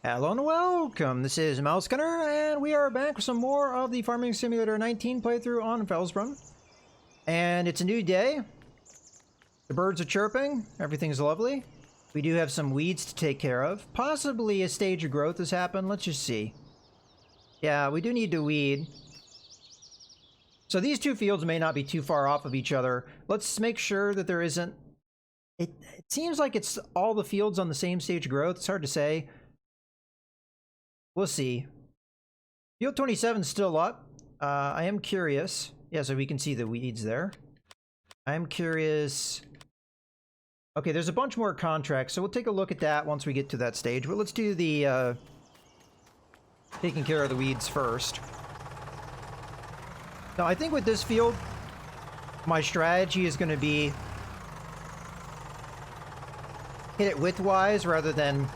Hello and welcome, this is Mouse Gunner, and we are back with some more of the Farming Simulator 19 playthrough on Felsbrunn. And it's a new day. The birds are chirping, everything's lovely. We do have some weeds to take care of. Possibly a stage of growth has happened, let's just see. Yeah, we do need to weed. So these two fields may not be too far off of each other. Let's make sure that there isn't... It seems like it's all the fields on the same stage of growth, it's hard to say. We'll see. Field 27 is still up. I am curious. Yeah, so we can see the weeds there. I am curious. Okay, there's a bunch more contracts, so we'll take a look at that once we get to that stage. But let's do the taking care of the weeds first. Now, I think with this field, my strategy is going to be hit it widthwise rather than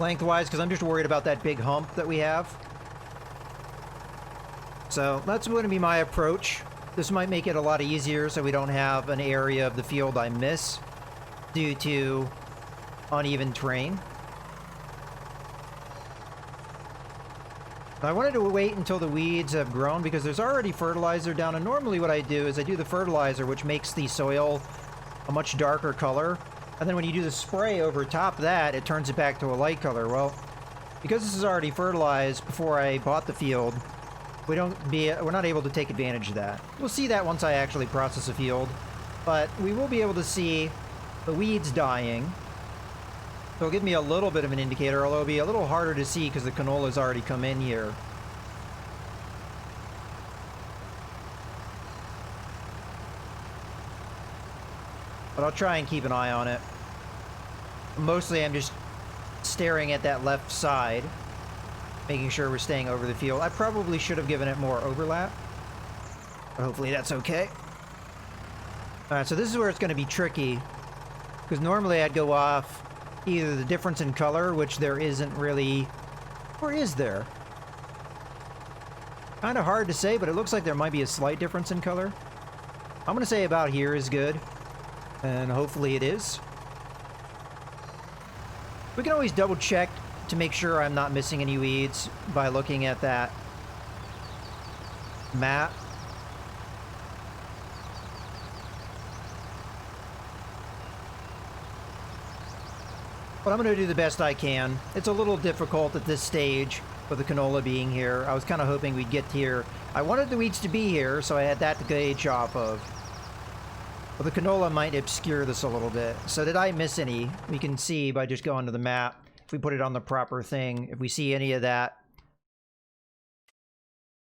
lengthwise, because I'm just worried about that big hump that we have. So that's going to be my approach. This might make it a lot easier so we don't have an area of the field I miss due to uneven terrain. I wanted to wait until the weeds have grown because there's already fertilizer down, and normally what I do is I do the fertilizer, which makes the soil a much darker color. And then when you do the spray over top of that, it turns it back to a light color. Well, because this is already fertilized before I bought the field, we're not able to take advantage of that. We'll see that once I actually process a field, but we will be able to see the weeds dying. So it'll give me a little bit of an indicator, although it'll be a little harder to see because the canola's already come in here. But I'll try and keep an eye on it. Mostly I'm just staring at that left side, making sure we're staying over the field. I probably should have given it more overlap, but hopefully that's okay. Alright, so this is where it's going to be tricky, because normally I'd go off either the difference in color, which there isn't really, or is there? Kind of hard to say, but it looks like there might be a slight difference in color. I'm going to say about here is good. And hopefully it is. We can always double check to make sure I'm not missing any weeds by looking at that map. But I'm going to do the best I can. It's a little difficult at this stage with the canola being here. I was kind of hoping we'd get here. I wanted the weeds to be here, so I had that to gauge off of. Well, the canola might obscure this a little bit. So did I miss any? We can see by just going to the map. If we put it on the proper thing, if we see any of that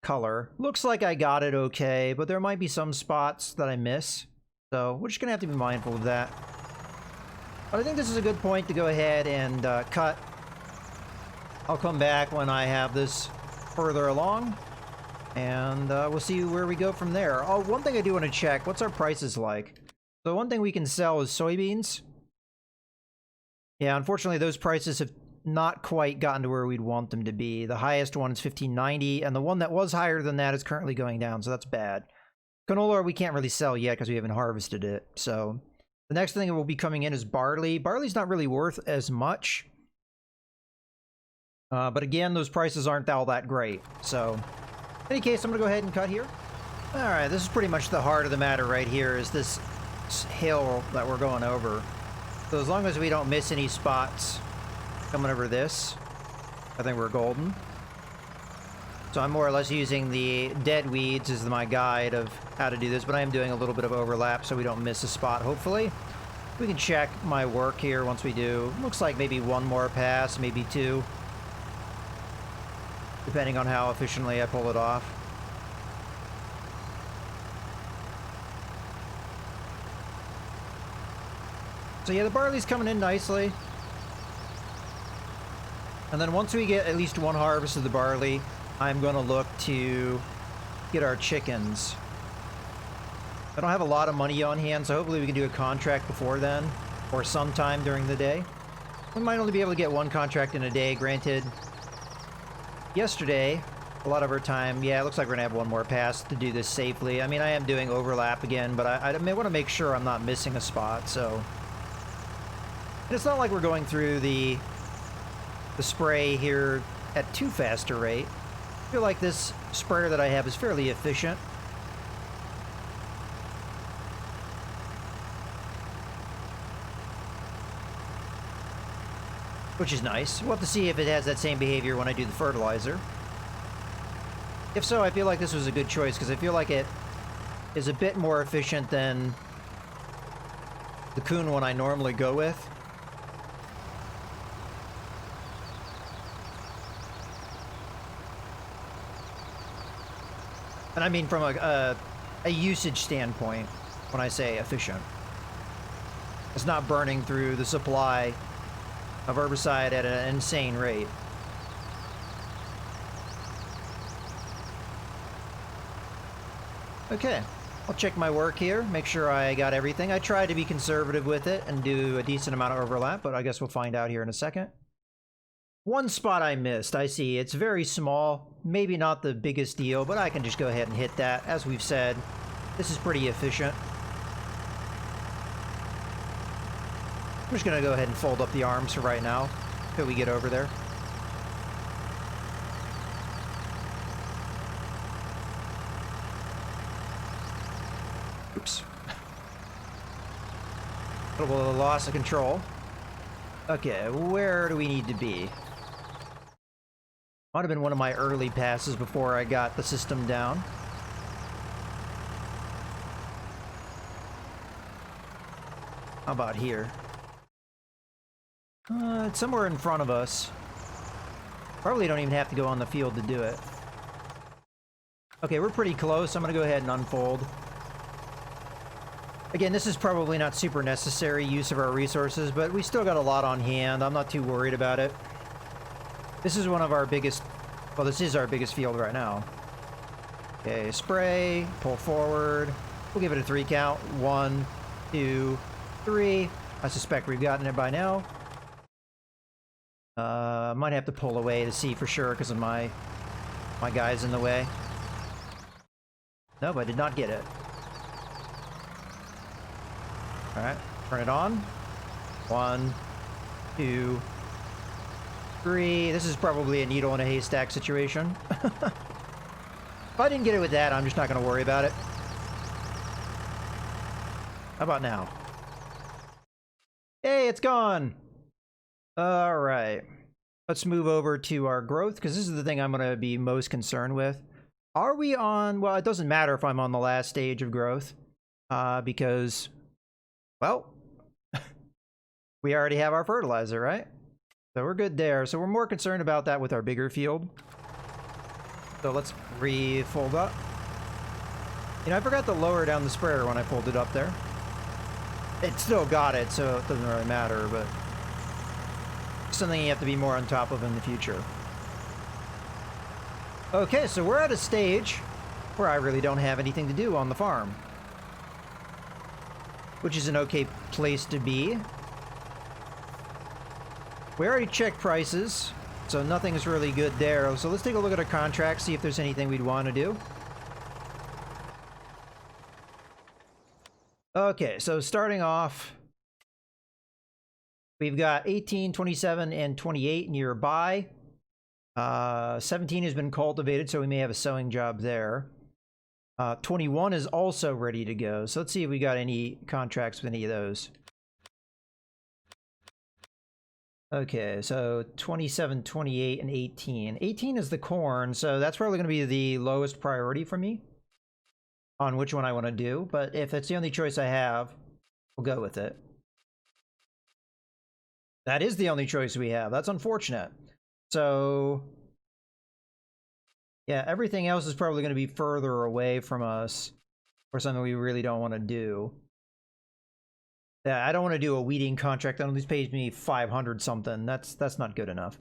color. Looks like I got it okay, but there might be some spots that I miss. So we're just going to have to be mindful of that. But I think this is a good point to go ahead and cut. I'll come back when I have this further along. And we'll see where we go from there. Oh, one thing I do want to check. What's our prices like? So one thing we can sell is soybeans. Yeah, unfortunately, those prices have not quite gotten to where we'd want them to be. The highest one is $15.90, and the one that was higher than that is currently going down, so that's bad. Canola we can't really sell yet because we haven't harvested it. So the next thing that will be coming in is barley. Barley's not really worth as much. But again, those prices aren't all that great. So in any case, I'm going to go ahead and cut here. Alright, this is pretty much the heart of the matter right here, is this hill that we're going over. So as long as we don't miss any spots coming over this, I think we're golden. So I'm more or less using the dead weeds as my guide of how to do this, but I am doing a little bit of overlap so we don't miss a spot, hopefully. We can check my work here once we do. Looks like maybe one more pass, maybe two, depending on how efficiently I pull it off. So yeah, the barley's coming in nicely. And then once we get at least one harvest of the barley, I'm going to look to get our chickens. I don't have a lot of money on hand, so hopefully we can do a contract before then, or sometime during the day. We might only be able to get one contract in a day, granted. Yesterday, a lot of our time, yeah, it looks like we're going to have one more pass to do this safely. I mean, I am doing overlap again, but I may want to make sure I'm not missing a spot, so... And it's not like we're going through the the spray here at too fast a rate. I feel like this sprayer that I have is fairly efficient. Which is nice. We'll have to see if it has that same behavior when I do the fertilizer. If so, I feel like this was a good choice because I feel like it is a bit more efficient than the Kuhn one I normally go with. And I mean from a usage standpoint when I say efficient. It's not burning through the supply of herbicide at an insane rate. Okay, I'll check my work here, make sure I got everything. I tried to be conservative with it and do a decent amount of overlap, but I guess we'll find out here in a second. One spot I missed, I see. It's very small, maybe not the biggest deal, but I can just go ahead and hit that. As we've said, this is pretty efficient. I'm just gonna go ahead and fold up the arms for right now until we get over there. Oops. A little bit of loss of control. Okay, where do we need to be? Might have been one of my early passes before I got the system down. How about here? It's somewhere in front of us. Probably don't even have to go on the field to do it. Okay, we're pretty close. I'm gonna go ahead and unfold. Again, this is probably not super necessary use of our resources, but we still got a lot on hand. I'm not too worried about it. This is one of our biggest... Well, this is our biggest field right now. Okay, spray, pull forward. We'll give it a 3 count. 1, 2, 3. I suspect we've gotten it by now. Might have to pull away to see for sure because of my guys in the way. Nope, I did not get it. Alright, turn it on. 1, 2, 3. This is probably a needle in a haystack situation. If I didn't get it with that, I'm just not going to worry about it. How about now? Hey, it's gone! Alright. Let's move over to our growth, because this is the thing I'm going to be most concerned with. Are we on... Well, it doesn't matter if I'm on the last stage of growth. Because... Well... we already have our fertilizer, right? So we're good there. So we're more concerned about that with our bigger field. So let's re-fold up. You know, I forgot to lower down the sprayer when I folded up there. It still got it, so it doesn't really matter, but... something you have to be more on top of in the future. Okay, so we're at a stage where I really don't have anything to do on the farm. Which is an okay place to be. We already checked prices, so nothing's really good there. So let's take a look at our contract, see if there's anything we'd want to do. Okay, so starting off, we've got 18, 27, and 28 nearby. 17 has been cultivated, so we may have a sowing job there. 21 is also ready to go. So let's see if we got any contracts with any of those. Okay, so 27, 28, and 18. 18 is the corn, so that's probably going to be the lowest priority for me on which one I want to do. But if it's the only choice I have, we'll go with it. That is the only choice we have. That's unfortunate. So, yeah, everything else is probably going to be further away from us or something we really don't want to do. Yeah, I don't want to do a weeding contract that at least pays me 500 something. That's not good enough.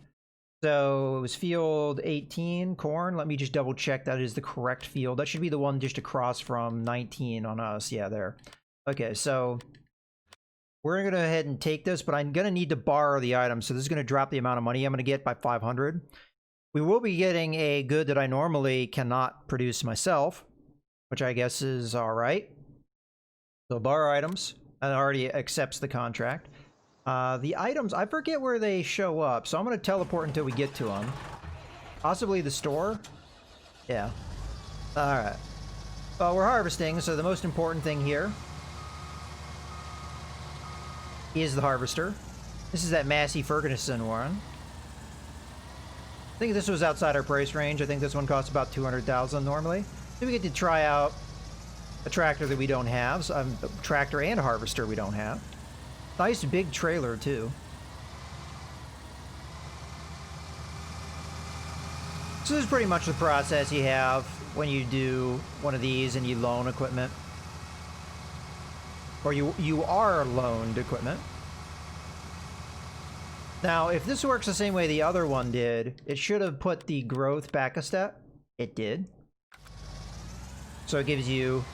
So it was field 18, corn. Let me just double check that is the correct field. That should be the one just across from 19 on us. Yeah, there. Okay, so we're going to go ahead and take this, but I'm going to need to borrow the item. So this is going to drop the amount of money I'm going to get by 500. We will be getting a good that I normally cannot produce myself, which I guess is all right. So borrow items. And already accepts the contract. The items, I forget where they show up, so I'm going to teleport until we get to them. Possibly the store? Yeah. Alright. Well, we're harvesting, so the most important thing here is the harvester. This is that Massey Ferguson one. I think this was outside our price range. I think this one costs about 200,000 normally. Then we get to try out a tractor that we don't have. So, a tractor and a harvester we don't have. Nice big trailer too. So this is pretty much the process you have when you do one of these and you loan equipment. Or you are loaned equipment. Now, if this works the same way the other one did, it should have put the growth back a step. It did. So it gives you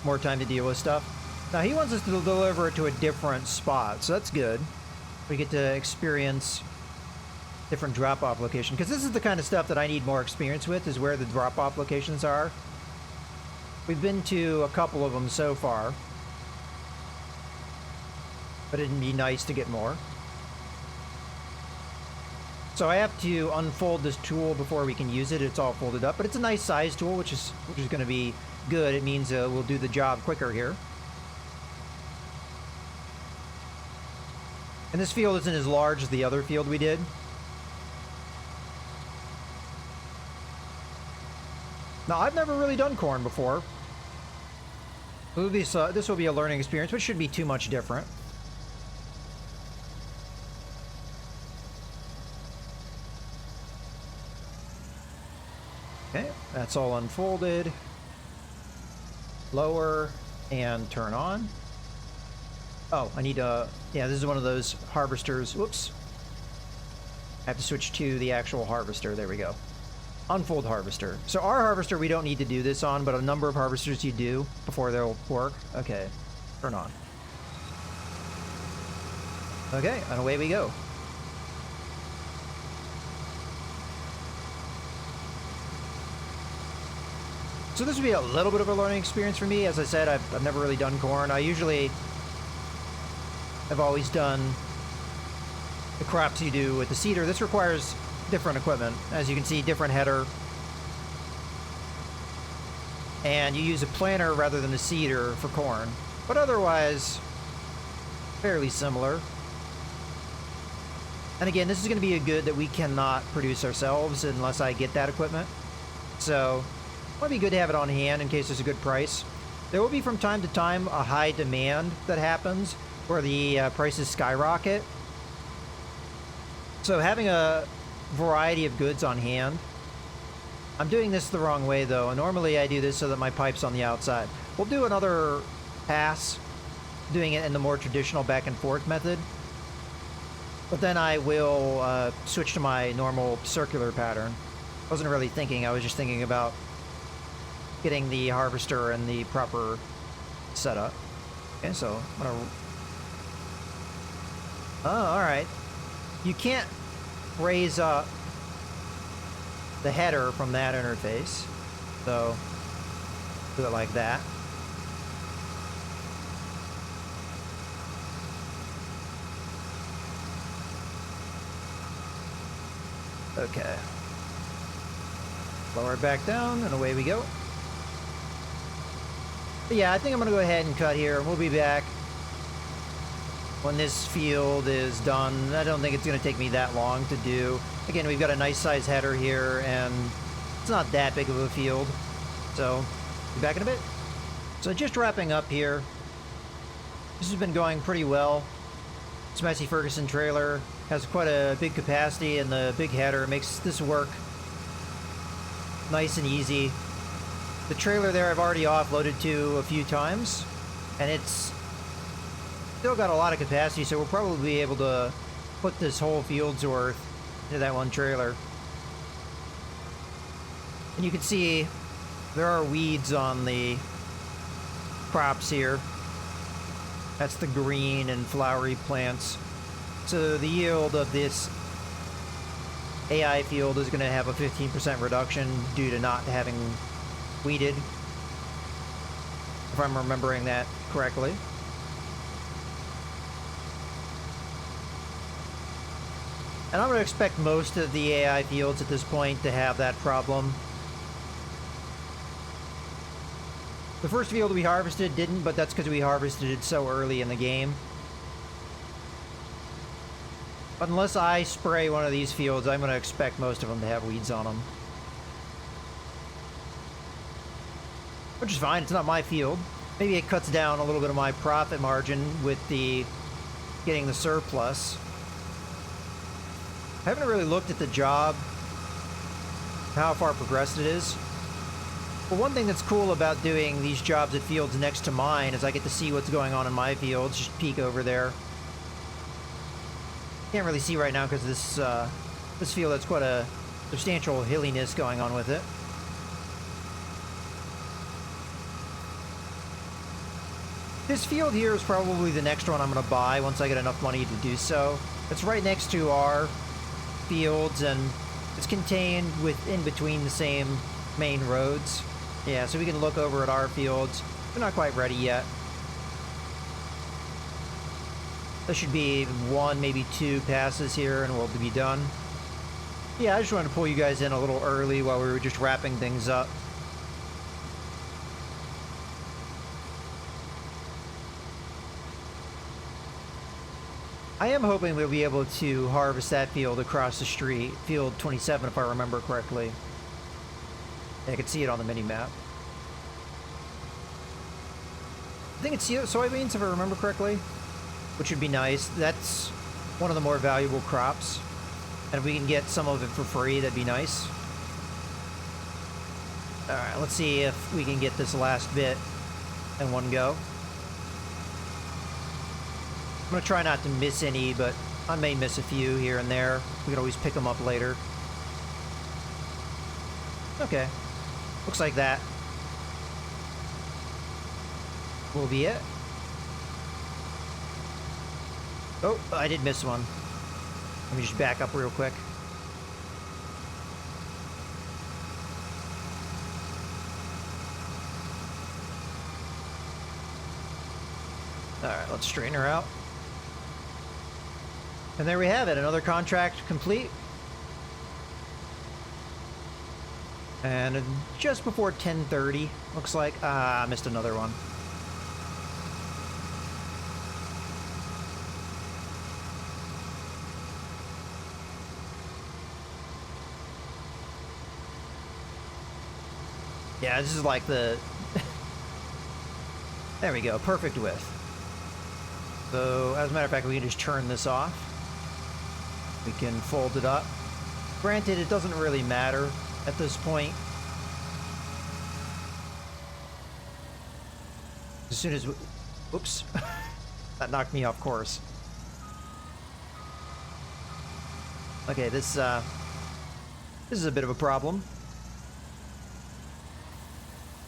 more time to deal with stuff. Now, he wants us to deliver it to a different spot, so that's good. We get to experience different drop-off location, because this is the kind of stuff that I need more experience with, is where the drop-off locations are. We've been to a couple of them so far, but it'd be nice to get more. So I have to unfold this tool before we can use it. It's all folded up, but it's a nice size tool, which is going to be good. It means we'll do the job quicker here. And this field isn't as large as the other field we did. Now, I've never really done corn before. This will be a learning experience, which shouldn't be too much different. Okay, that's all unfolded. Lower and turn on. Oh, I need a... Yeah, this is one of those harvesters. Whoops. I have to switch to the actual harvester. There we go. Unfold harvester. So our harvester we don't need to do this on, but a number of harvesters you do before they'll work. Okay, turn on. Okay, and away we go. So this would be a little bit of a learning experience for me. As I said, I've never really done corn. I've always done the crops you do with the seeder. This requires different equipment. As you can see, different header. And you use a planter rather than a seeder for corn. But otherwise, fairly similar. And again, this is going to be a good that we cannot produce ourselves unless I get that equipment. So, it might be good to have it on hand in case there's a good price. There will be from time to time a high demand that happens where the prices skyrocket. So having a variety of goods on hand. I'm doing this the wrong way though. Normally I do this so that my pipe's on the outside. We'll do another pass doing it in the more traditional back and forth method. But then I will switch to my normal circular pattern. I wasn't really thinking, I was just thinking about getting the harvester and the proper setup. Okay, so I'm gonna... Oh, alright. You can't raise up the header from that interface. So, do it like that. Okay. Lower it back down, and away we go. But yeah, I think I'm going to go ahead and cut here, and we'll be back when this field is done. I don't think it's going to take me that long to do. Again, we've got a nice size header here, and it's not that big of a field. So, be back in a bit. So just wrapping up here. This has been going pretty well. This Massey Ferguson trailer has quite a big capacity, and the big header makes this work nice and easy. The trailer there I've already offloaded to a few times, and it's still got a lot of capacity, so we'll probably be able to put this whole field's worth into that one trailer. And you can see there are weeds on the crops here. That's the green and flowery plants. So the yield of this AI field is going to have a 15% reduction due to not having weeded, if I'm remembering that correctly. And I'm going to expect most of the AI fields at this point to have that problem. The first field we harvested didn't, but that's because we harvested it so early in the game. But unless I spray one of these fields, I'm going to expect most of them to have weeds on them. Which is fine, it's not my field. Maybe it cuts down a little bit of my profit margin with the getting the surplus. I haven't really looked at the job, how far progressed it is. But one thing that's cool about doing these jobs at fields next to mine is I get to see what's going on in my fields, just peek over there. Can't really see right now because this field has quite a substantial hilliness going on with it. This field here is probably the next one I'm going to buy once I get enough money to do so. It's right next to our fields, and it's contained in between the same main roads. Yeah, so we can look over at our fields. We're not quite ready yet. There should be one, maybe two passes here, and we'll be done. Yeah, I just wanted to pull you guys in a little early while we were just wrapping things up. I am hoping we'll be able to harvest that field across the street. Field 27, if I remember correctly. Yeah, I can see it on the mini-map. I think it's soybeans, if I remember correctly. Which would be nice. That's one of the more valuable crops. And if we can get some of it for free, that'd be nice. Alright, let's see if we can get this last bit in one go. I'm going to try not to miss any, but I may miss a few here and there. We can always pick them up later. Okay. Looks like that will be it. Oh, I did miss one. Let me just back up real quick. Alright, let's straighten her out. And there we have it, another contract complete. And just before 10:30, looks like. Ah, I missed another one. Yeah, this is like the... There we go, perfect width. So, as a matter of fact, we can just turn this off. We can fold it up. Granted, it doesn't really matter at this point. As soon as we... Oops. That knocked me off course. Okay, this is a bit of a problem.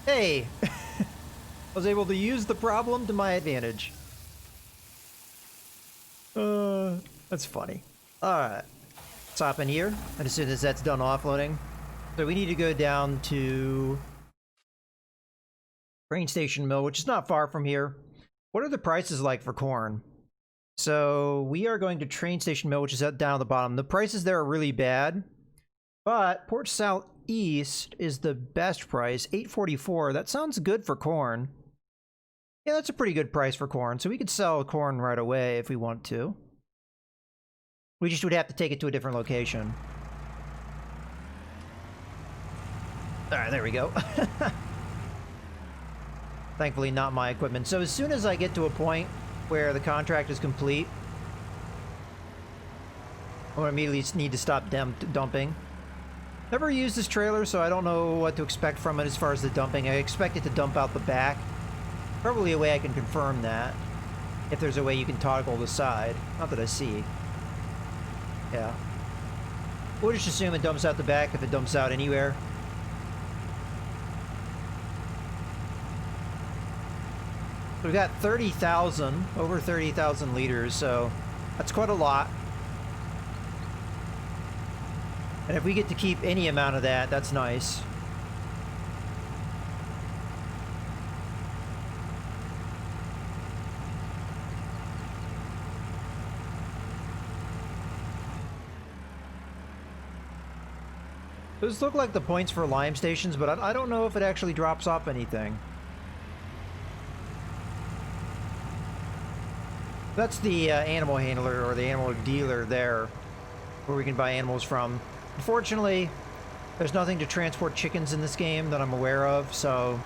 Hey! I was able to use the problem to my advantage. That's funny. Alright. Let's hop in here, and as soon as that's done offloading. So we need to go down to Grain Station Mill, which is not far from here. What are the prices like for corn? So we are going to Train Station Mill, which is down at the bottom. The prices there are really bad, but Port Southeast is the best price, $8.44. That sounds good for corn. Yeah, that's a pretty good price for corn, so we could sell corn right away if we want to. We just would have to take it to a different location. Alright, there we go. Thankfully not my equipment. So as soon as I get to a point where the contract is complete, I'm going to immediately need to stop dumping. Never used this trailer, so I don't know what to expect from it as far as the dumping. I expect it to dump out the back. Probably a way I can confirm that. If there's a way you can toggle the side. Not that I see. Yeah. We'll just assume it dumps out the back if it dumps out anywhere. We've got 30,000, over 30,000 liters, so that's quite a lot. And if we get to keep any amount of that, that's nice. Those look like the points for lime stations, but I don't know if it actually drops off anything. That's the animal handler or the animal dealer there, where we can buy animals from. Unfortunately, there's nothing to transport chickens in this game that I'm aware of, so...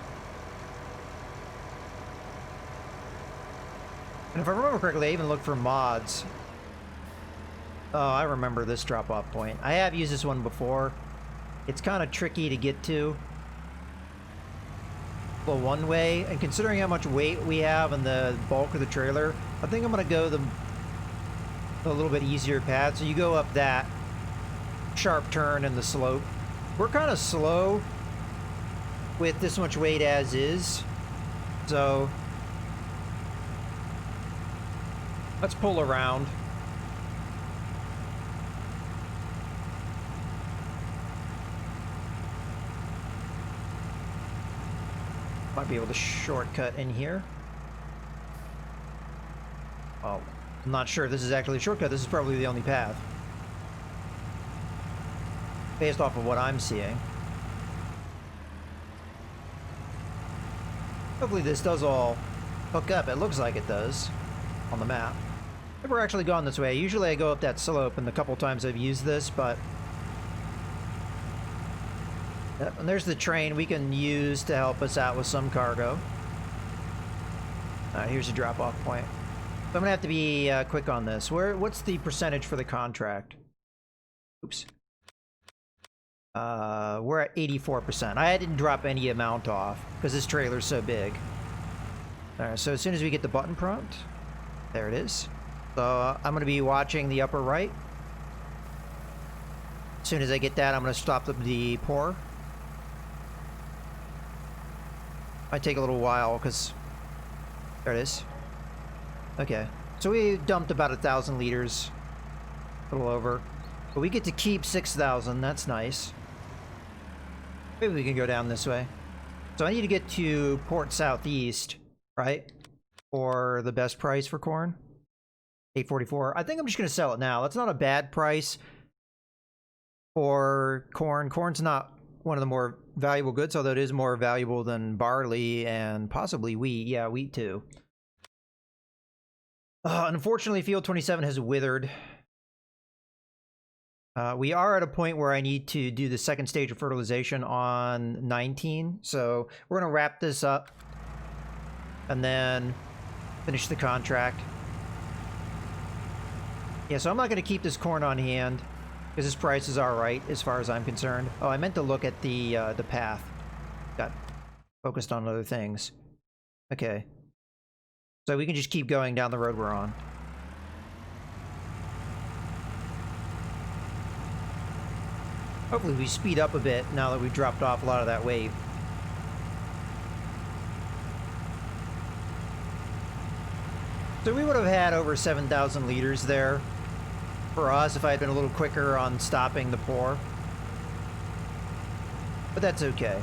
And if I remember correctly, I even looked for mods. Oh, I remember this drop-off point. I have used this one before. It's kind of tricky to get to. Well, one way, and considering how much weight we have and the bulk of the trailer, I think I'm going to go the little bit easier path. So you go up that sharp turn and the slope. We're kind of slow with this much weight as is, so let's pull around. Might be able to shortcut in here. Oh, I'm not sure if this is actually a shortcut. This is probably the only path, based off of what I'm seeing. Hopefully this does all hook up. It looks like it does on the map. I've never actually gone this way. Usually I go up that slope, and the couple times I've used this, but... And there's the train we can use to help us out with some cargo. Here's a drop-off point. So I'm gonna have to be quick on this. What's the percentage for the contract? Oops. We're at 84%. I didn't drop any amount off because this trailer's so big. Alright, so as soon as we get the button prompt, there it is. So I'm gonna be watching the upper right. As soon as I get that, I'm gonna stop the pour. Might take a little while because there it is. Okay, so we dumped about 1,000 liters, a little over, but we get to keep 6,000. That's nice. Maybe we can go down this way. So I need to get to Port Southeast, right? For the best price for corn, 844. I think I'm just gonna sell it now. That's not a bad price for corn. Corn's not one of the more valuable goods, although it is more valuable than barley and possibly wheat. Yeah, wheat too. Unfortunately, Field 27 has withered. We are at a point where I need to do the second stage of fertilization on 19, so we're going to wrap this up and then finish the contract. Yeah, so I'm not going to keep this corn on hand because this price is all right as far as I'm concerned. Oh, I meant to look at the path. Got focused on other things. Okay. So we can just keep going down the road we're on. Hopefully we speed up a bit now that we've dropped off a lot of that weight. So we would have had over 7,000 liters there for us if I had been a little quicker on stopping the pour. But that's okay.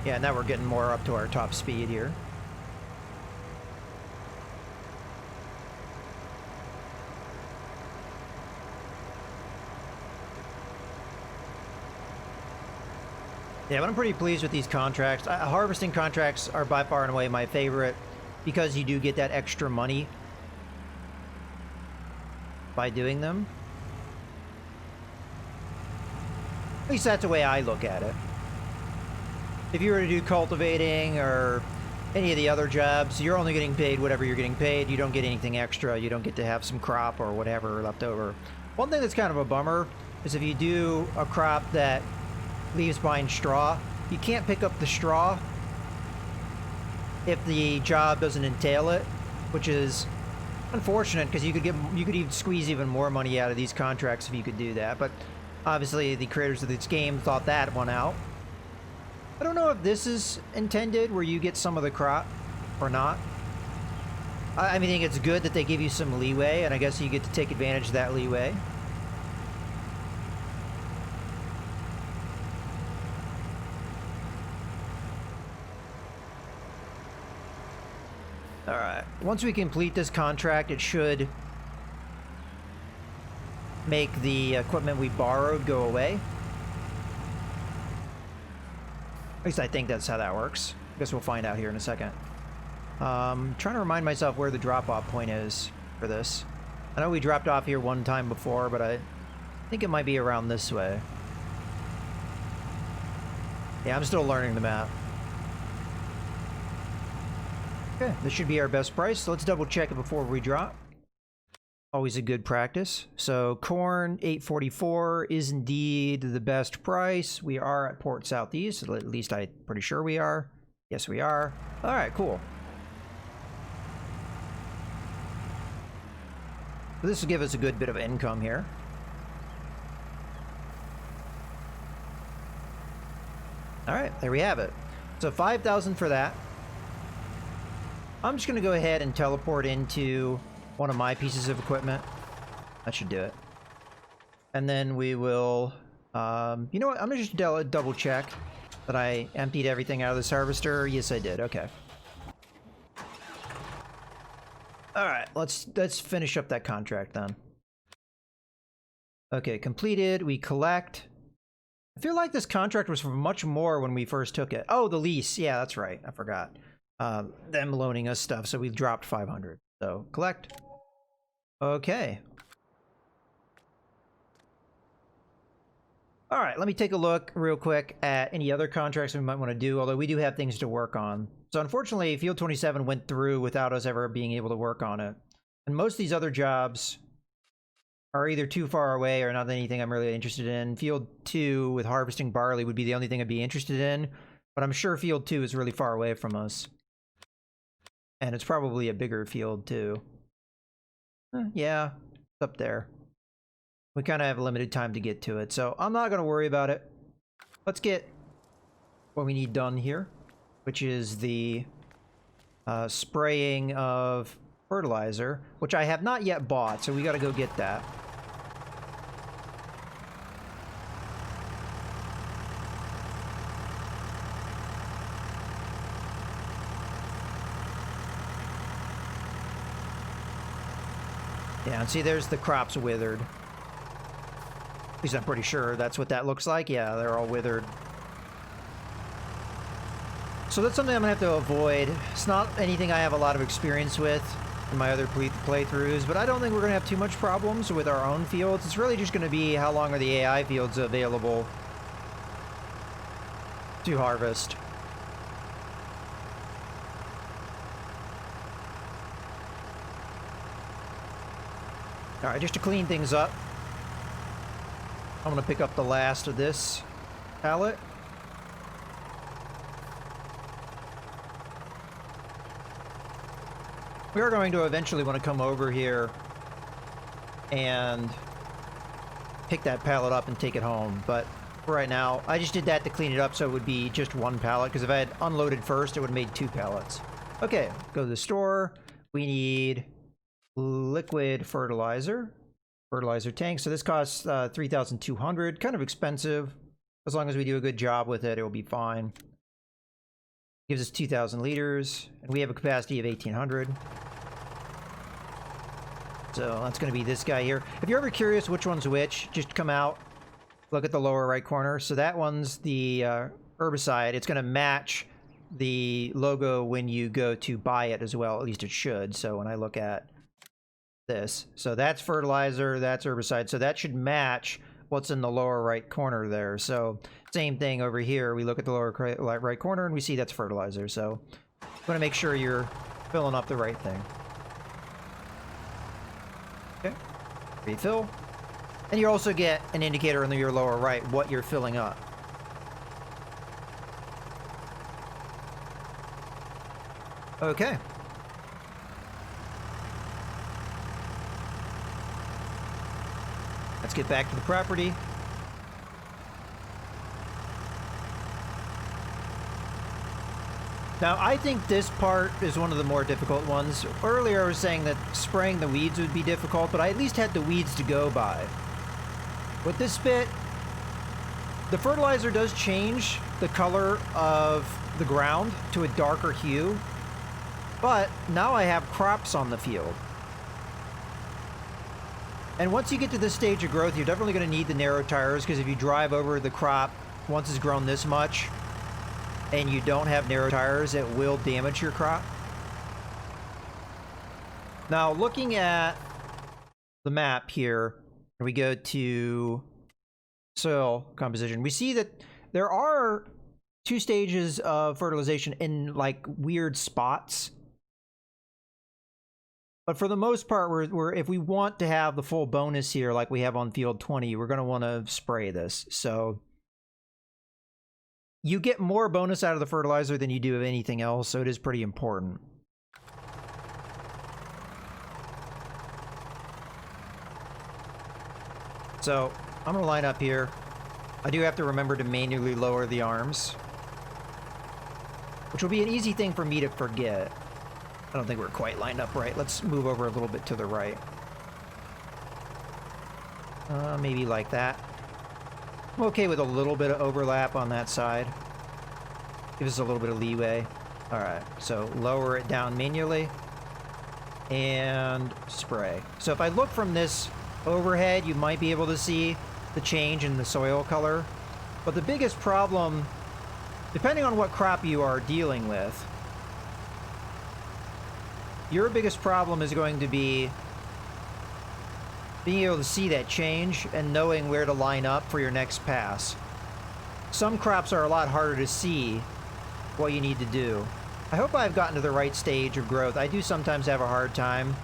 Yeah, now we're getting more up to our top speed here. Yeah, but I'm pretty pleased with these contracts. Harvesting contracts are by far and away my favorite because you do get that extra money by doing them. At least that's the way I look at it. If you were to do cultivating or any of the other jobs, you're only getting paid whatever you're getting paid. You don't get anything extra. You don't get to have some crop or whatever left over. One thing that's kind of a bummer is if you do a crop that leaves behind straw, you can't pick up the straw if the job doesn't entail it, which is unfortunate because you could even squeeze even more money out of these contracts if you could do that. But obviously the creators of this game thought that one out. I don't know if this is intended where you get some of the crop or not. I think it's good that they give you some leeway, and I guess you get to take advantage of that leeway. Alright, once we complete this contract, it should make the equipment we borrowed go away. At least I think that's how that works. I guess we'll find out here in a second. Trying to remind myself where the drop-off point is for this. I know we dropped off here one time before, but I think it might be around this way. Yeah, I'm still learning the map. Okay, this should be our best price. So let's double check it before we drop. Always a good practice. So corn, 844 is indeed the best price. We are at Port Southeast, at least I'm pretty sure we are. Yes, we are. All right, cool. So this will give us a good bit of income here. All right, there we have it. So 5,000 for that. I'm just going to go ahead and teleport into one of my pieces of equipment. That should do it. And then we will, you know what? I'm going to just double check that I emptied everything out of this harvester. Yes, I did. Okay. All right, let's finish up that contract then. Okay, completed. We collect. I feel like this contract was for much more when we first took it. Oh, the lease. Yeah, that's right. I forgot. Them loaning us stuff, so we've dropped 500. So, collect. Okay. All right, let me take a look real quick at any other contracts we might want to do, although we do have things to work on. So, unfortunately, Field 27 went through without us ever being able to work on it. And most of these other jobs are either too far away or not anything I'm really interested in. Field 2 with harvesting barley would be the only thing I'd be interested in, but I'm sure Field 2 is really far away from us. And it's probably a bigger field too. Yeah, it's up there. We kind of have limited time to get to it, so I'm not going to worry about it. Let's get what we need done here, which is the spraying of fertilizer, which I have not yet bought, so we got to go get that. Yeah, and see, there's the crops withered. At least I'm pretty sure that's what that looks like. Yeah, they're all withered. So that's something I'm gonna have to avoid. It's not anything I have a lot of experience with in my other playthroughs, but I don't think we're gonna have too much problems with our own fields. It's really just gonna be how long are the AI fields available to harvest. All right, just to clean things up, I'm going to pick up the last of this pallet. We are going to eventually want to come over here and pick that pallet up and take it home, but for right now, I just did that to clean it up so it would be just one pallet, because if I had unloaded first, it would have made 2 pallets. Okay, go to the store. We need liquid fertilizer tank. So this costs 3,200. Kind of expensive. As long as we do a good job with it, it will be fine. Gives us 2,000 liters, and we have a capacity of 1,800. So that's going to be this guy here. If you're ever curious which one's which, just come out, look at the lower right corner. So that one's the herbicide. It's going to match the logo when you go to buy it as well. At least it should. So when I look at this, so that's fertilizer, that's herbicide, so that should match what's in the lower right corner there. So same thing over here, we look at the lower right corner and we see that's fertilizer. So you want to make sure you're filling up the right thing. Okay, refill, and you also get an indicator in your lower right what you're filling up. Okay. Let's get back to the property. Now, I think this part is one of the more difficult ones. Earlier, I was saying that spraying the weeds would be difficult, but I at least had the weeds to go by. With this bit, the fertilizer does change the color of the ground to a darker hue, but now I have crops on the field. And once you get to this stage of growth, you're definitely going to need the narrow tires, because if you drive over the crop once it's grown this much, and you don't have narrow tires, it will damage your crop. Now, looking at the map here, we go to soil composition. We see that there are 2 stages of fertilization in like weird spots. But for the most part, we're if we want to have the full bonus here, like we have on field 20, we're going to want to spray this. So you get more bonus out of the fertilizer than you do of anything else, so it is pretty important. So I'm going to line up here. I do have to remember to manually lower the arms, which will be an easy thing for me to forget. I don't think we're quite lined up right. Let's move over a little bit to the right. Maybe like that. I'm okay with a little bit of overlap on that side. Give us a little bit of leeway. Alright, so lower it down manually. And spray. So if I look from this overhead, you might be able to see the change in the soil color. But the biggest problem, depending on what crop you are dealing with, your biggest problem is going to be being able to see that change and knowing where to line up for your next pass. Some crops are a lot harder to see what you need to do. I hope I've gotten to the right stage of growth. I do sometimes have a hard time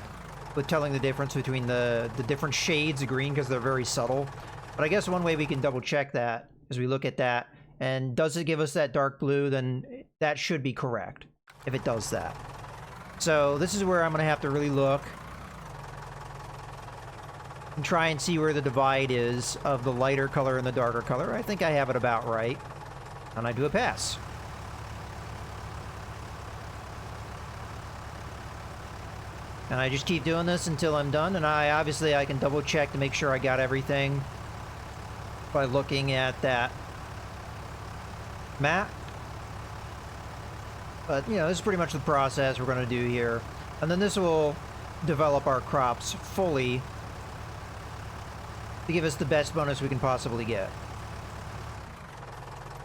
with telling the difference between the different shades of green because they're very subtle. But I guess one way we can double check that is we look at that, and does it give us that dark blue, then that should be correct if it does that. So this is where I'm going to have to really look and try and see where the divide is of the lighter color and the darker color. I think I have it about right. And I do a pass. And I just keep doing this until I'm done. And obviously I can double check to make sure I got everything by looking at that map. But, you know, this is pretty much the process we're going to do here. And then this will develop our crops fully to give us the best bonus we can possibly get.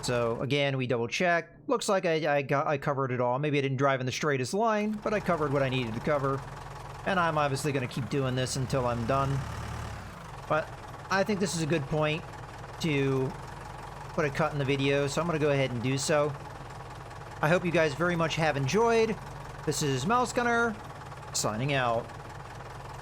So, again, we double check. Looks like I covered it all. Maybe I didn't drive in the straightest line, but I covered what I needed to cover. And I'm obviously going to keep doing this until I'm done. But I think this is a good point to put a cut in the video, so I'm going to go ahead and do so. I hope you guys very much have enjoyed. This is Mouse Gunner, signing out.